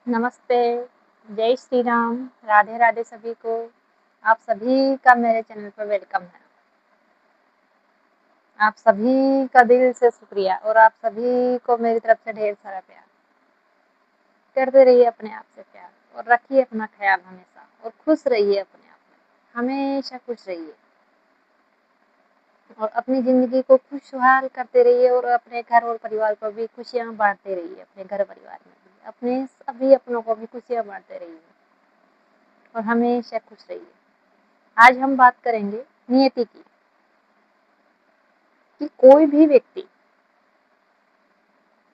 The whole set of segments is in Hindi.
नमस्ते, जय श्री राम, राधे राधे सभी को। आप सभी का मेरे चैनल पर वेलकम है। आप सभी का दिल से शुक्रिया और आप सभी को मेरी तरफ से ढेर सारा प्यार। करते रहिए अपने आप से प्यार और रखिए अपना ख्याल हमेशा और खुश रहिए अपने आप में, हमेशा खुश रहिए और अपनी ज़िंदगी को खुशहाल करते रहिए और अपने घर और परिवार को भी खुशियाँ बाँटते रहिए, अपने घर परिवार में भी, अपने सभी अपनों को भी खुशियाँ बाँटते रहिए और हमेशा खुश रहिए। आज हम बात करेंगे नियति की, कि कोई भी व्यक्ति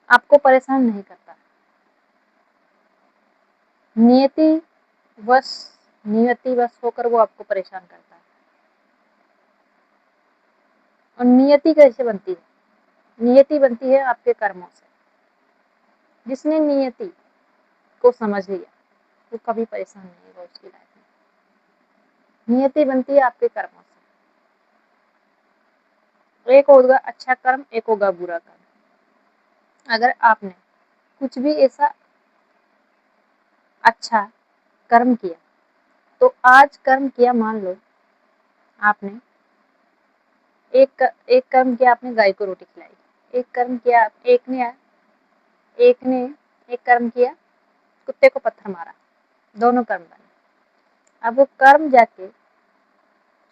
आपको परेशान नहीं करता। नियति वश होकर वो आपको परेशान करता है। और नियति कैसे बनती है? नियति बनती है आपके कर्मों से। जिसने नियति को समझ लिया वो कभी परेशान नहीं होगा उसकी लाइफ में। नियति बनती है आपके कर्मों से। एक होगा अच्छा कर्म, एक होगा बुरा कर्म। अगर आपने कुछ भी ऐसा अच्छा कर्म किया, तो आज कर्म किया, मान लो आपने एक कर्म किया, आपने गाय को रोटी खिलाई। एक कर्म किया, एक ने एक कर्म किया, कुत्ते को पत्थर मारा। दोनों कर्म बने। अब वो कर्म जाके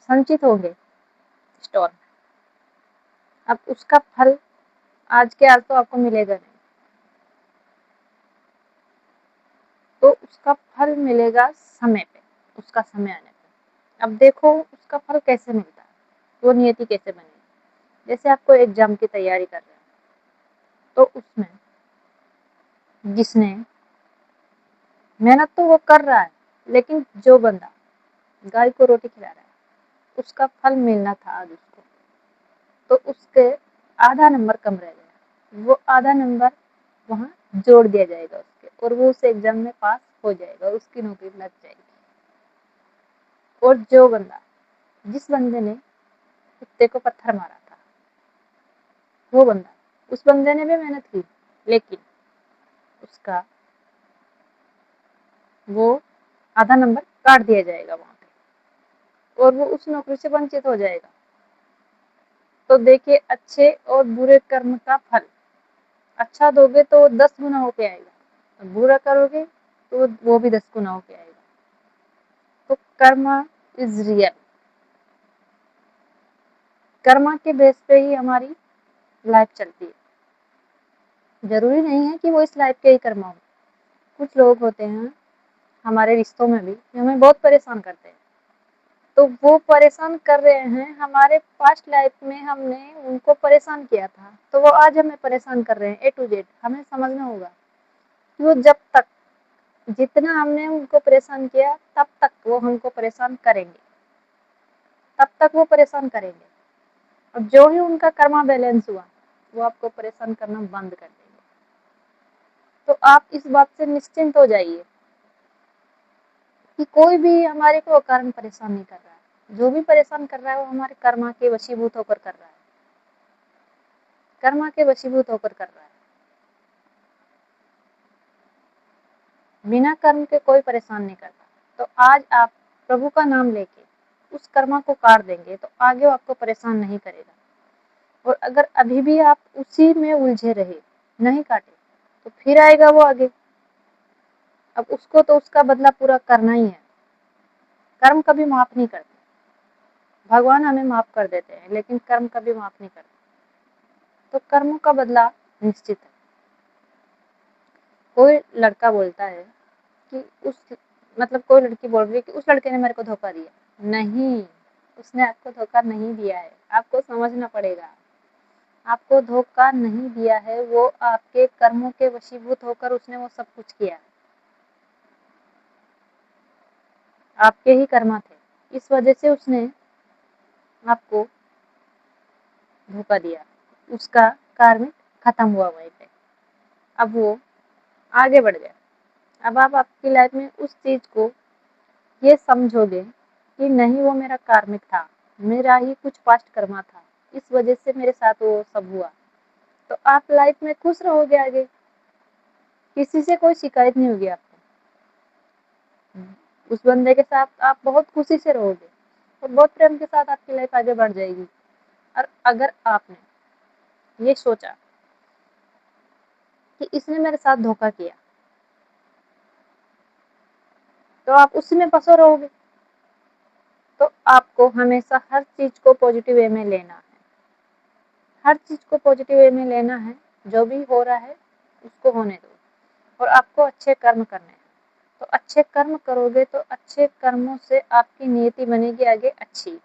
संचित होंगे स्टोर में। अब उसका फल आज के आज तो आपको मिलेगा नहीं, तो उसका फल मिलेगा समय पे, उसका समय आने पे। अब देखो उसका फल कैसे मिलता है, वो नियति कैसे बनेगी। जैसे आपको एग्जाम की तैयारी कर रहे हैं, तो उसमें जिसने मेहनत तो वो कर रहा है, लेकिन जो बंदा गाय को रोटी खिला रहा है, उसका फल मिलना था आज उसको, तो उसके आधा नंबर कम रह गया। वो आधा नंबर वहाँ जोड़ दिया जाएगा उसके, और वो उस एग्जाम में पास हो जाएगा, उसकी नौकरी लग जाएगी। और जिस बंदे ने कुत्ते को पत्थर मारा था, वो बंदा, उस बंदे ने भी मेहनत की, लेकिन उसका वो आधा नंबर काट दिया जाएगा वहाँ पे, और वो उस नौकरी से वंचित हो जाएगा। तो देखिए, अच्छे और बुरे कर्म का फल, अच्छा दोगे तो 10 गुना होके आएगा, और बुरा करोगे तो वो भी 10 गुना होके आएगा। तो कर्मा इज रियल। कर्मा के बेस पे ही हमारी लाइफ चलती है। जरूरी नहीं है कि वो इस लाइफ के ही कर्मा हो। कुछ लोग होते हैं हमारे रिश्तों में भी, जो हमें बहुत परेशान करते हैं। तो वो परेशान कर रहे हैं, हमारे पास्ट लाइफ में हमने उनको परेशान किया था, तो वो आज हमें परेशान कर रहे हैं। ए टू जेड हमें समझना होगा कि वो जब तक, जितना हमने उनको परेशान किया, तब तक वो हमको परेशान करेंगे, तब तक वो परेशान करेंगे। और जो ही उनका कर्मा बैलेंस हुआ, वो आपको परेशान करना बंद कर देंगे। तो आप इस बात से निश्चिंत हो जाइए कि कोई भी हमारे को अकारण परेशान नहीं कर रहा है। जो भी परेशान कर रहा है वो हमारे कर्मा के वशीभूत होकर कर रहा है, कर्मा के वशीभूत होकर कर रहा है। बिना कर्म के कोई परेशान नहीं करता। तो आज आप प्रभु का नाम लेके उस कर्मा को काट देंगे, तो आगे वो आपको परेशान नहीं करेगा। और अगर अभी भी आप उसी में उलझे रहे, नहीं काटे, तो फिर आएगा वो आगे। अब उसको तो उसका बदला पूरा करना ही है। कर्म कभी माफ नहीं करते। भगवान हमें माफ कर देते हैं, लेकिन कर्म कभी माफ नहीं करते। तो कर्मों का बदला निश्चित है। कोई लड़का बोलता है कि कोई लड़की बोल रही है कि उस लड़के ने मेरे को धोखा दिया। नहीं, उसने आपको धोखा नहीं दिया है। आपको समझना पड़ेगा, आपको धोखा नहीं दिया है, वो आपके कर्मों के वशीभूत होकर उसने वो सब कुछ किया। आपके ही कर्म थे, इस वजह से उसने आपको धोखा दिया। उसका कार्य खत्म हुआ वहीं पे। अब वो आगे बढ़ गया। अब आप आपकी लाइफ में उस चीज को ये समझोगे कि नहीं, वो मेरा कार्मिक था, मेरा ही कुछ पास्ट कर्मा था, इस वजह से मेरे साथ वो सब हुआ। तो आप लाइफ में खुश रहोगे आगे, किसी से कोई शिकायत नहीं होगी आपको। उस बंदे के साथ आप बहुत खुशी से रहोगे और बहुत प्रेम के साथ आपकी लाइफ आगे बढ़ जाएगी। और अगर आपने ये सोचा कि इसने मेरे साथ धोखा किया, तो आप उसी में फँसे रहोगे। तो आपको हमेशा हर चीज़ को पॉजिटिव वे में लेना है, हर चीज़ को पॉजिटिव वे में लेना है। जो भी हो रहा है उसको होने दो और आपको अच्छे कर्म करने हैं। तो अच्छे कर्म करोगे तो अच्छे कर्मों से आपकी नियति बनेगी आगे अच्छी,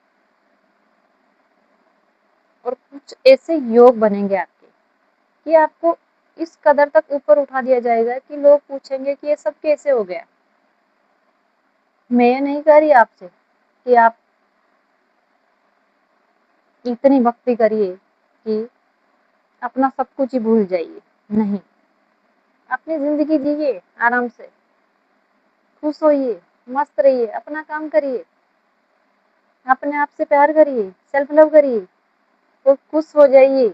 और कुछ ऐसे योग बनेंगे आपके कि आपको इस कदर तक ऊपर उठा दिया जाएगा कि लोग पूछेंगे कि ये सब कैसे हो गया। मैं ये नहीं कह रही आपसे कि आप इतनी भक्ति करिए कि अपना सब कुछ ही भूल जाइए, नहीं। अपनी ज़िंदगी जिए आराम से, खुश होइए, मस्त रहिए, अपना काम करिए, अपने आप से प्यार करिए, सेल्फ लव करिए और खुश हो जाइए,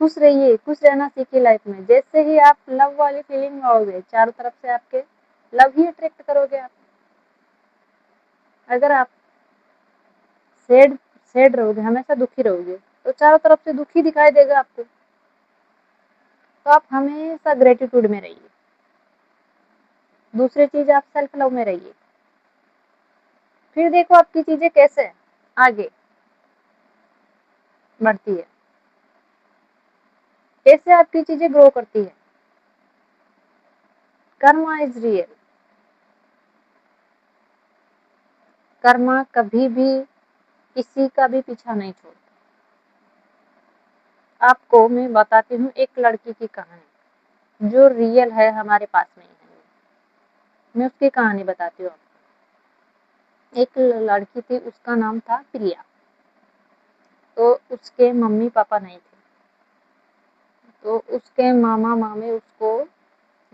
खुश रहिए, खुश रहना सीखिए लाइफ में। जैसे ही आप लव वाली फीलिंग में आओगे, चारों तरफ से आपके लव ही अट्रैक्ट करोगे आप। अगर आप सैड रहोगे, हमेशा दुखी रहोगे, तो चारों तरफ से दुखी दिखाई देगा आपको। तो आप हमेशा ग्रेटिट्यूड में रहिए। दूसरी चीज़, आप सेल्फ लव में रहिए। फिर देखो आपकी चीज़ें कैसे आगे बढ़ती है, कैसे आपकी चीज़ें ग्रो करती है। Karma is real. कर्मा कभी भी किसी का भी पीछा नहीं छोड़ता। आपको मैं बताती हूँ एक लड़की की कहानी जो रियल है, हमारे पास में ही है। मैं उसकी कहानी बताती हूँ आपको। एक लड़की थी, उसका नाम था प्रिया। तो उसके मम्मी पापा नहीं थे, तो उसके मामा मामी उसको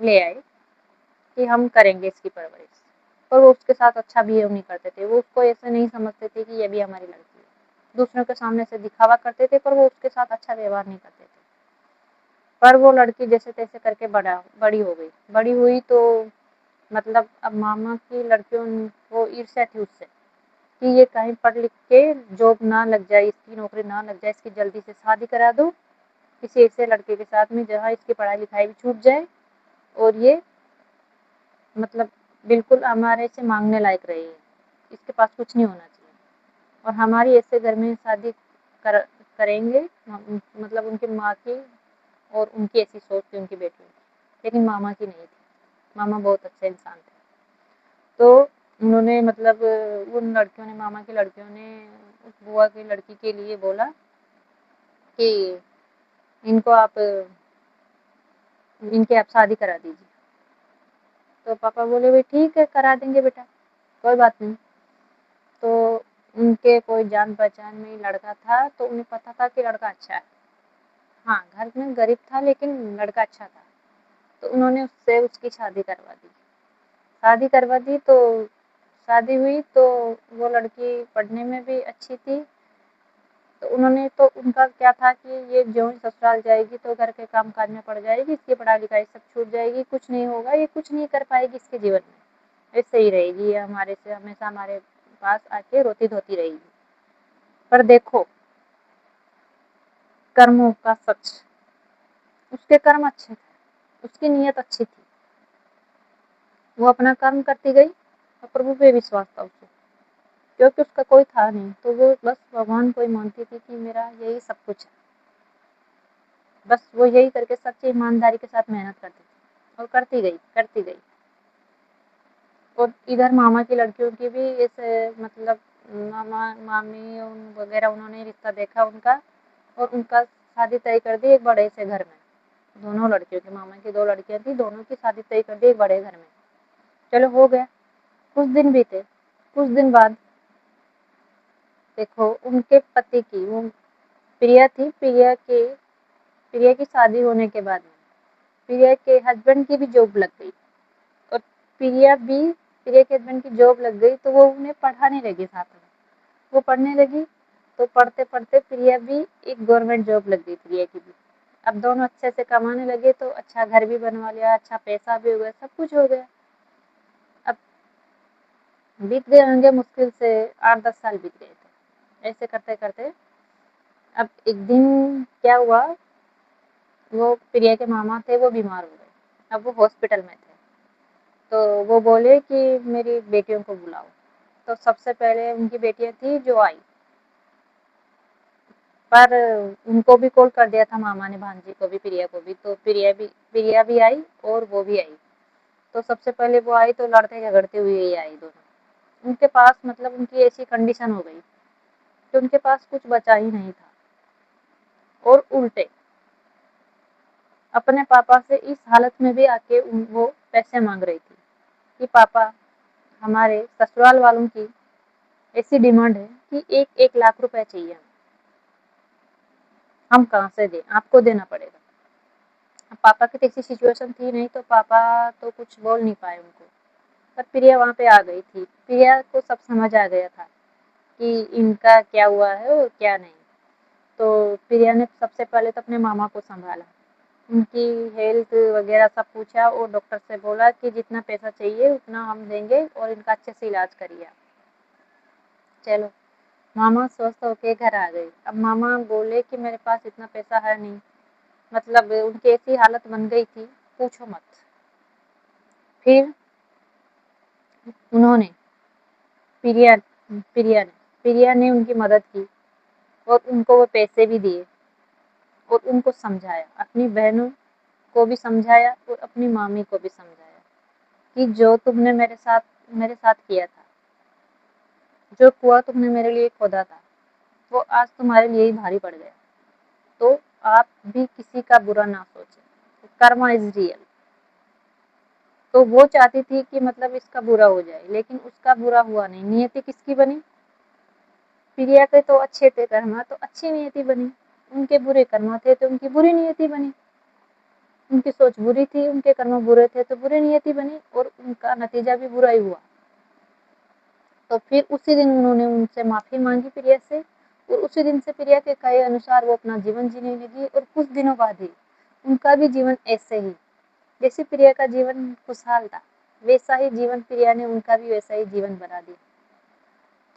ले आए कि हम करेंगे इसकी परवरिश। पर वो उसके साथ अच्छा बिहेव नहीं करते थे। वो उसको ऐसे नहीं समझते थे कि ये भी हमारी लड़की है। दूसरों के सामने से दिखावा करते थे, पर वो उसके साथ अच्छा व्यवहार नहीं करते थे। पर वो लड़की जैसे तैसे करके बड़ी हो गई। बड़ी हुई तो मतलब अब मामा की लड़कियों को ईर्ष्या थी उससे कि ये कहीं पढ़ लिख के जॉब ना लग जाए, इसकी नौकरी ना लग जाए, इसकी जल्दी से शादी करा दो किसी ऐसे लड़के के साथ में जहाँ इसकी पढ़ाई लिखाई भी छूट जाए और ये मतलब बिल्कुल हमारे से मांगने लायक रही है, इसके पास कुछ नहीं होना चाहिए। और हमारी ऐसे घर में शादी करेंगे, मतलब उनकी माँ की और उनकी ऐसी सोच थी उनकी बेटियों की, लेकिन मामा की नहीं थी। मामा बहुत अच्छे इंसान थे। तो उन्होंने मतलब उन लड़कियों ने, मामा की लड़कियों ने उस बुआ की लड़की के लिए बोला कि इनको आप इनकी आप शादी करा दीजिए। तो पापा बोले भाई ठीक है, करा देंगे बेटा, कोई बात नहीं। तो उनके कोई जान पहचान में लड़का था, तो उन्हें पता था कि लड़का अच्छा है। हाँ, घर में गरीब था लेकिन लड़का अच्छा था। तो उन्होंने उससे उसकी शादी करवा दी। शादी करवा दी तो शादी हुई तो वो लड़की पढ़ने में भी अच्छी थी। तो उन्होंने, तो उनका क्या था कि ये ज्यों ही ससुराल जाएगी तो घर के काम काज में पड़ जाएगी, इसकी पढ़ाई लिखाई सब छूट जाएगी, कुछ नहीं होगा, ये कुछ नहीं कर पाएगी इसके जीवन में, ऐसे ही रहेगी ये हमारे से हमेशा हमारे पास आके रोती धोती रहेगी। पर देखो कर्मों का सच, उसके कर्म अच्छे थे, उसकी नीयत अच्छी थी, वो अपना कर्म करती गई और प्रभु पे विश्वास था उसे, क्योंकि उसका कोई था नहीं। तो वो बस भगवान को ही मानती थी कि मेरा यही सब कुछ है। बस वो यही करके सच्ची ईमानदारी के साथ मेहनत करती थी और करती गई, करती गई। और इधर मामा की लड़कियों की भी ऐसे मतलब मामा मामी वगैरह उन्होंने रिश्ता देखा उनका, और उनका शादी तय कर दी एक बड़े से घर में। दोनों लड़कियों की, मामा की 2 लड़कियां थी, दोनों की शादी तय कर दी एक बड़े घर में। चलो हो गया, कुछ दिन बीते। कुछ दिन बाद देखो उनके पति की, वो प्रिया थी, प्रिया की शादी होने के बाद में प्रिया के हस्बैंड की भी जॉब लग गई और प्रिया के हस्बैंड की जॉब लग गई, तो वो उन्हें पढ़ाने लगी साथ में। वो पढ़ने लगी तो पढ़ते पढ़ते प्रिया भी एक गवर्नमेंट जॉब लग गई प्रिया की भी। अब दोनों अच्छे से कमाने लगे तो अच्छा घर भी बनवा लिया, अच्छा पैसा भी हो गया, सब कुछ हो गया। अब बीत गए होंगे मुश्किल से 8-10 साल बीत गए थे। ऐसे करते करते अब एक दिन क्या हुआ, वो प्रिया के मामा थे, वो बीमार हो गए। अब वो हॉस्पिटल में थे, तो वो बोले कि मेरी बेटियों को बुलाओ। तो सबसे पहले उनकी बेटियां थी जो आई, पर उनको भी कॉल कर दिया था मामा ने, भांजी को भी, प्रिया को भी। तो प्रिया भी आई और वो भी आई। तो सबसे पहले वो आई तो लड़ते झगड़ते हुए ही आई दोनों। उनके पास मतलब उनकी ऐसी कंडीशन हो गई कि उनके पास कुछ बचा ही नहीं था, और उल्टे अपने पापा से इस हालत में भी आके वो पैसे मांग रही थी कि पापा, हमारे ससुराल वालों की ऐसी डिमांड है कि 1-1 लाख रुपए चाहिए, हम कहाँ से दें, आपको देना पड़ेगा। अब पापा की तो ऐसी सिचुएशन थी नहीं, तो पापा तो कुछ बोल नहीं पाए उनको। पर प्रिया वहाँ पे आ गई थी। प्रिया को सब समझ आ गया था कि इनका क्या हुआ है और क्या नहीं। तो प्रिया ने सबसे पहले तो अपने मामा को संभाला, उनकी हेल्थ वगैरह सब पूछा, और डॉक्टर से बोला कि जितना पैसा चाहिए उतना हम देंगे और इनका अच्छे से इलाज करिए। चलो, मामा स्वस्थ होके घर आ गए। अब मामा बोले कि मेरे पास इतना पैसा है नहीं, मतलब उनकी ऐसी हालत बन गई थी, पूछो मत। फिर उन्होंने प्रिया प्रिया ने उनकी मदद की, और उनको वो पैसे भी दिए, और उनको समझाया, अपनी बहनों को भी समझाया और अपनी मामी को भी समझाया कि जो तुमने मेरे साथ किया था, जो कुआं तुमने मेरे लिए खोदा था, वो आज तुम्हारे लिए ही भारी पड़ गया। तो आप भी किसी का बुरा ना सोचें, कर्मा इज रियल। तो वो चाहती थी कि मतलब इसका बुरा हो जाए, लेकिन उसका बुरा हुआ नहीं। नियति किसकी बनी? प्रिया के तो अच्छे थे कर्मा, तो अच्छी नियति बनी। उनके बुरे कर्मा थे तो उनकी बुरी नियति बनी। उनकी सोच बुरी थी, उनके कर्म बुरे थे तो बुरी नियति बनी, और उनका नतीजा भी बुरा ही हुआ। तो फिर उसी दिन उन्होंने उनसे माफी मांगी प्रिया से, और उसी दिन से प्रिया के कहे अनुसार वो अपना जीवन जीने लगी। और कुछ दिनों बाद ही उनका भी जीवन ऐसे ही, जैसे प्रिया का जीवन खुशहाल था, वैसा ही जीवन प्रिया ने उनका भी वैसा ही जीवन बना दिया।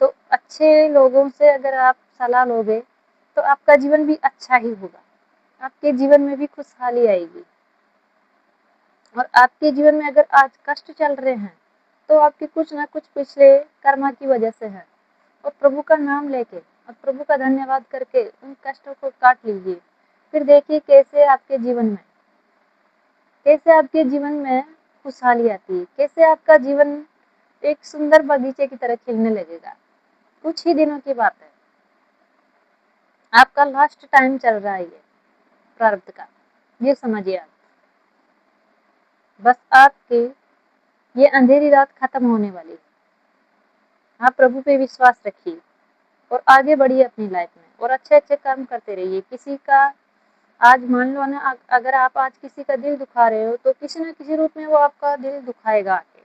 तो अच्छे लोगों से अगर आप सलाह लोगे तो आपका जीवन भी अच्छा ही होगा, आपके जीवन में भी खुशहाली आएगी। और आपके जीवन में अगर आज कष्ट चल रहे हैं तो आपके कुछ ना कुछ पिछले कर्मा की वजह से है। और प्रभु का नाम लेके और प्रभु का धन्यवाद करके उन कष्टों को काट लीजिए। फिर देखिए कैसे आपके जीवन में खुशहाली आती है, कैसे आपका जीवन एक सुंदर बगीचे की तरह खिलने लगेगा। कुछ ही दिनों की बात है, आपका लास्ट टाइम चल रहा है ये प्रारब्ध का, ये समझिए आप। बस आपकी ये अंधेरी रात खत्म होने वाली है। आप प्रभु पे विश्वास रखिए और आगे बढ़िए अपनी लाइफ में, और अच्छे अच्छे कर्म करते रहिए। किसी का आज मान लो ना, अगर आप आज किसी का दिल दुखा रहे हो तो किसी न किसी रूप में वो आपका दिल दुखाएगा आके।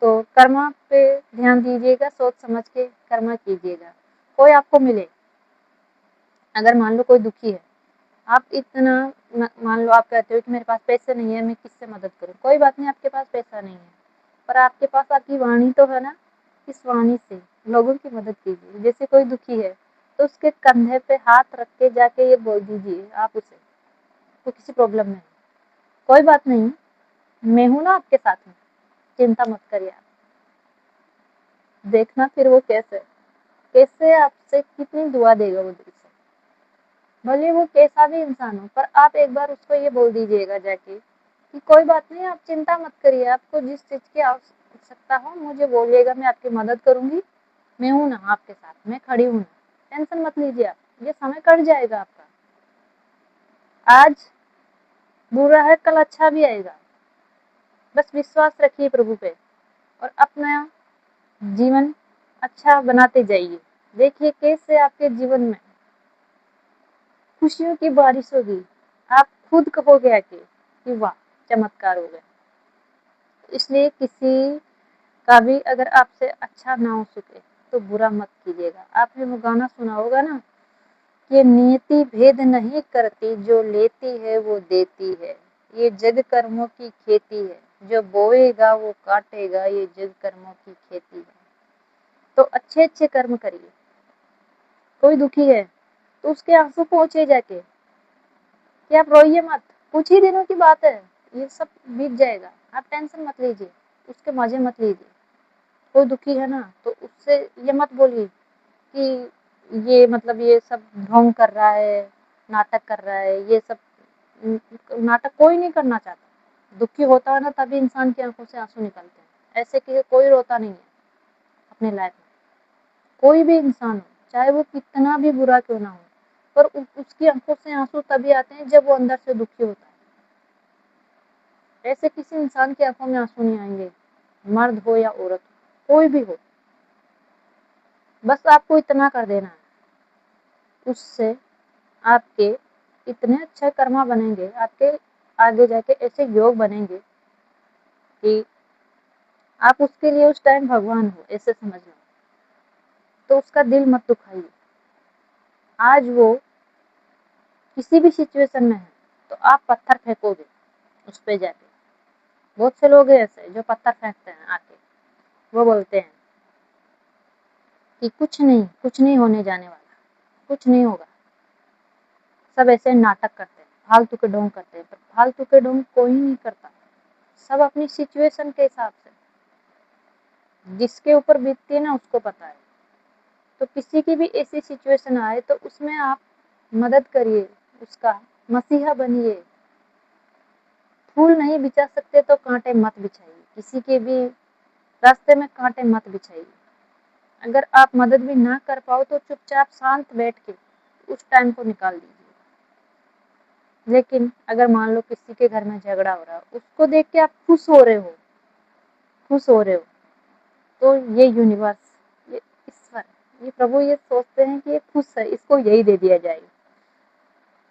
तो कर्मा पे ध्यान दीजिएगा, सोच समझ के कर्मा कीजिएगा। कोई आपको मिले, अगर मान लो कोई दुखी है, आप इतना मान लो आप कहते हो कि मेरे पास पैसे नहीं है, मैं किससे मदद करूं। कोई बात नहीं, आपके पास पैसा नहीं है, पर आपके पास आपकी वाणी तो है ना। इस वाणी से लोगों की मदद कीजिए। जैसे कोई दुखी है तो उसके कंधे पे हाथ रख के जाके ये बोल दीजिए आप उसे, तो किसी प्रॉब्लम में है, कोई बात नहीं, मैं हूं ना आपके साथ में, चिंता मत करिए आप। देखना फिर वो कैसे कैसे आपसे कितनी दुआ देगा वो दिल से, भले वो कैसा भी इंसान हो। पर आप एक बार उसको ये बोल दीजिएगा जाके कि कोई बात नहीं, आप चिंता मत करिए, आपको जिस चीज की आवश्यकता हो मुझे बोलिएगा, मैं आपकी मदद करूंगी, मैं हूं ना आपके साथ, मैं खड़ी हूं ना, टेंशन मत लीजिए आप, ये समय कट जाएगा आपका। आज बुरा है, कल अच्छा भी आएगा। बस विश्वास रखिए प्रभु पे और अपना जीवन अच्छा बनाते जाइए। देखिए कैसे आपके जीवन में खुशियों की बारिश होगी। आप खुद कहोगे आके कि वाह, चमत्कार हो गया। इसलिए किसी का भी अगर आपसे अच्छा ना हो सके तो बुरा मत कीजिएगा। आपने वो गाना सुना होगा ना, ये नियति भेद नहीं करती, जो लेती है वो देती है। ये जग कर्मों की खेती है, जो बोएगा वो काटेगा, ये जग कर्मों की खेती है। तो अच्छे अच्छे कर्म करिए। कोई दुखी है तो उसके आंसू पहुंचे जाके, कि आप रोइए मत, कुछ ही दिनों की बात है, ये सब बीत जाएगा, आप टेंशन मत लीजिए, उसके मजे मत लीजिए। कोई दुखी है ना तो उससे ये मत बोलिए कि ये मतलब ये सब ढोंग कर रहा है, नाटक कर रहा है, ये सब नाटक कोई नहीं करना चाहता। दुखी होता है ना तभी इंसान की आंखों से आंसू निकलते हैं, ऐसे कि कोई रोता नहीं है अपने लाइफ में। कोई भी इंसान हो, चाहे वो कितना भी बुरा क्यों ना हो, पर उसकी आंखों से आंसू तभी आते हैं जब वो अंदर से दुखी होता है। ऐसे किसी इंसान की आंखों में आंसू नहीं आएंगे, मर्द हो या औरत हो, कोई भी हो। बस आपको इतना कर देना है, उससे आपके इतने अच्छे कर्मा बनेंगे, आपके आगे जाके ऐसे योग बनेंगे कि आप उसके लिए उस टाइम भगवान हो, ऐसे समझ लो। तो उसका दिल मत दुखाइए। आज वो किसी भी सिचुएशन में है तो आप पत्थर फेंकोगे उस पे जाके। बहुत से लोग हैं ऐसे जो पत्थर फेंकते हैं आके, वो बोलते हैं कि कुछ नहीं होने जाने वाला, कुछ नहीं होगा। सब ऐसे नाटक करते हैं, फालतू के ढोंग करते हैं, पर फालतू के ढोंग कोई नहीं करता। सब अपनी सिचुएशन के हिसाब से, जिसके ऊपर बीतती है ना उसको पता है। तो किसी की भी ऐसी सिचुएशन आए तो उसमें आप मदद करिए, उसका मसीहा बनिए। फूल नहीं बिछा सकते तो कांटे मत बिछाइए, किसी के भी रास्ते में कांटे मत बिछाइए। अगर आप मदद भी ना कर पाओ तो चुपचाप शांत बैठ के उस टाइम को निकाल दीजिए। लेकिन अगर मान लो किसी के घर में झगड़ा हो रहा है, उसको देख के आप खुश हो रहे हो, तो ये यूनिवर्स, ये ईश्वर, ये प्रभु ये सोचते हैं कि ये खुश है, इसको यही दे दिया जाएगा।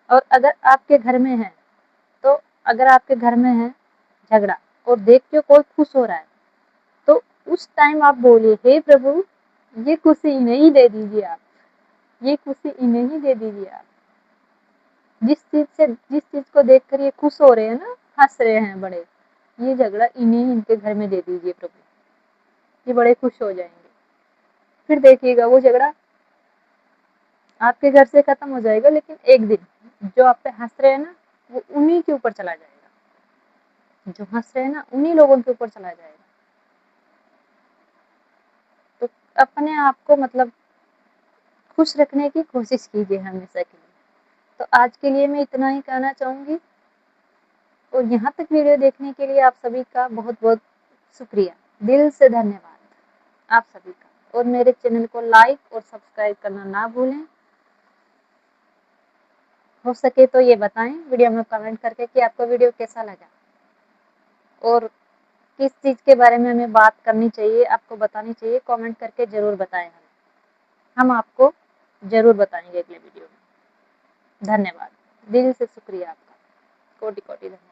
और अगर आपके घर में है तो अगर आपके घर में है झगड़ा और देख के कोई खुश हो रहा है, तो उस टाइम आप बोलिए, हे प्रभु ये खुशी इन्हें ही दे दीजिए आप, ये खुशी इन्हें ही दे दीजिए आप। जिस चीज को देखकर ये खुश हो रहे हैं ना, हंस रहे हैं बड़े, ये झगड़ा इन्हें इनके घर में दे दीजिए प्रभु, ये बड़े खुश हो जाएंगे। फिर देखिएगा वो झगड़ा आपके घर से खत्म हो जाएगा, लेकिन एक दिन जो आप पे हंस रहे हैं ना, वो उन्हीं के ऊपर चला जाएगा। जो हंस रहे हैं ना उन्हीं लोगों के ऊपर चला जाएगा। तो अपने आप को मतलब खुश रखने की कोशिश कीजिए हमेशा के लिए। तो आज के लिए मैं इतना ही कहना चाहूंगी, और यहाँ तक वीडियो देखने के लिए आप सभी का बहुत बहुत शुक्रिया, दिल से धन्यवाद आप सभी का। और मेरे चैनल को लाइक और सब्सक्राइब करना ना भूलें। हो सके तो ये बताएं वीडियो में कमेंट करके कि आपको वीडियो कैसा लगा, और किस चीज़ के बारे में हमें बात करनी चाहिए, आपको बतानी चाहिए, कमेंट करके ज़रूर बताएं हम आपको ज़रूर बताएंगे अगले वीडियो में। धन्यवाद, दिल से शुक्रिया आपका, कोटि कोटि धन्यवाद।